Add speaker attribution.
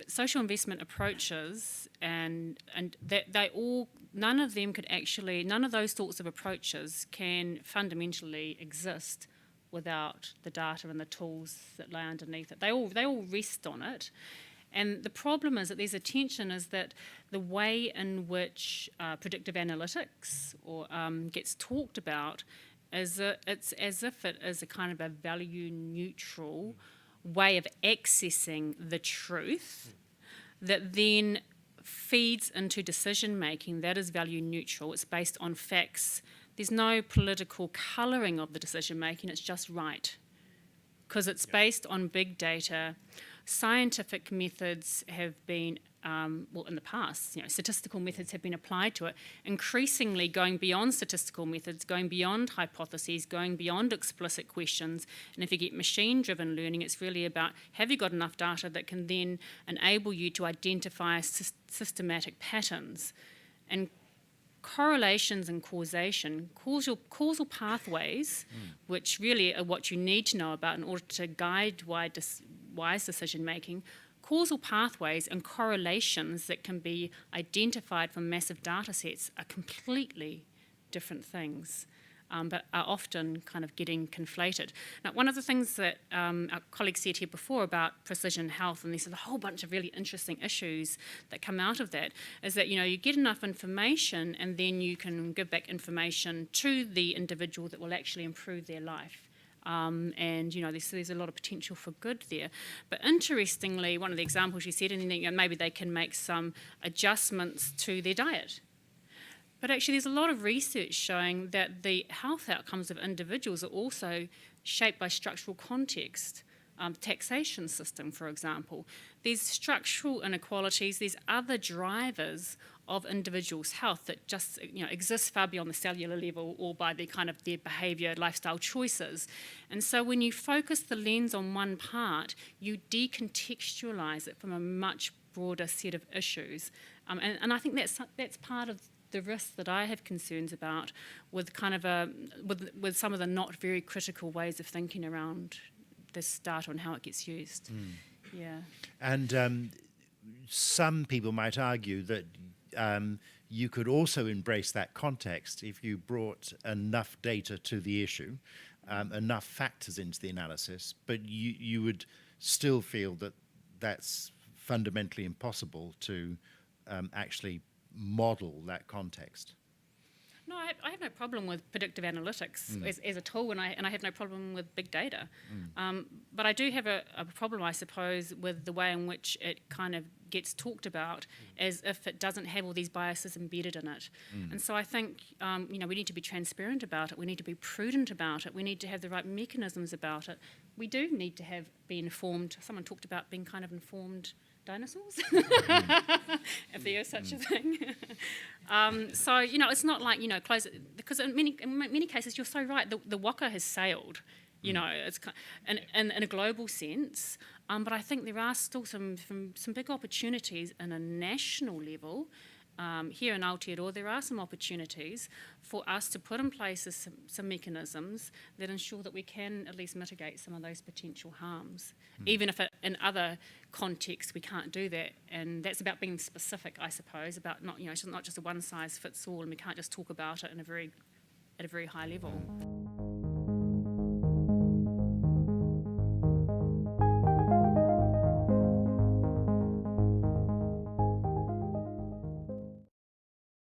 Speaker 1: social investment approaches, and that none of those sorts of approaches can fundamentally exist without the data and the tools that lie underneath it. They all rest on it. And the problem is that there's a tension is that the way in which predictive analytics gets talked about it's as if it is a kind of a value neutral way of accessing the truth that then feeds into decision making that is value neutral. It's based on facts. There's no political colouring of the decision making, it's just right. Because it's based on big data. Scientific methods have been, in the past, statistical methods have been applied to it, increasingly going beyond statistical methods, going beyond hypotheses, going beyond explicit questions. And if you get machine-driven learning, it's really about, have you got enough data that can then enable you to identify systematic patterns? And correlations and causation, causal pathways, which really are what you need to know about in order to guide wise decision making, causal pathways and correlations that can be identified from massive data sets are completely different things, but are often kind of getting conflated. Now, one of the things that our colleague said here before about precision health, and there's a whole bunch of really interesting issues that come out of that, is that you get enough information and then you can give back information to the individual that will actually improve their life. And there's a lot of potential for good there. But interestingly, one of the examples you said, and maybe they can make some adjustments to their diet. But actually there's a lot of research showing that the health outcomes of individuals are also shaped by structural context. Taxation system, for example. There's structural inequalities, there's other drivers of individuals' health that just exist far beyond the cellular level or by their behaviour, lifestyle choices. And so when you focus the lens on one part, you decontextualise it from a much broader set of issues. And I think that's part of the risk that I have concerns about with with some of the not very critical ways of thinking around this data and how it gets used. Yeah.
Speaker 2: And some people might argue that you could also embrace that context if you brought enough data to the issue, enough factors into the analysis, but you would still feel that that's fundamentally impossible to actually model that context.
Speaker 1: No, I have no problem with predictive analytics as a tool, and I have no problem with big data. But I do have a problem, I suppose, with the way in which it kind of gets talked about as if it doesn't have all these biases embedded in it. And so I think, we need to be transparent about it. We need to be prudent about it. We need to have the right mechanisms about it. We do need to be informed. Someone talked about being kind of informed dinosaurs, if there is such a thing. So it's not like close it, because in many cases you're so right. The waka has sailed, it's in a global sense. But I think there are still some big opportunities in a national level. Here in Aotearoa, there are some opportunities for us to put in place some mechanisms that ensure that we can at least mitigate some of those potential harms, even if in other contexts we can't do that. And that's about being specific, I suppose, about not just a one size fits all, and we can't just talk about it at a very high level.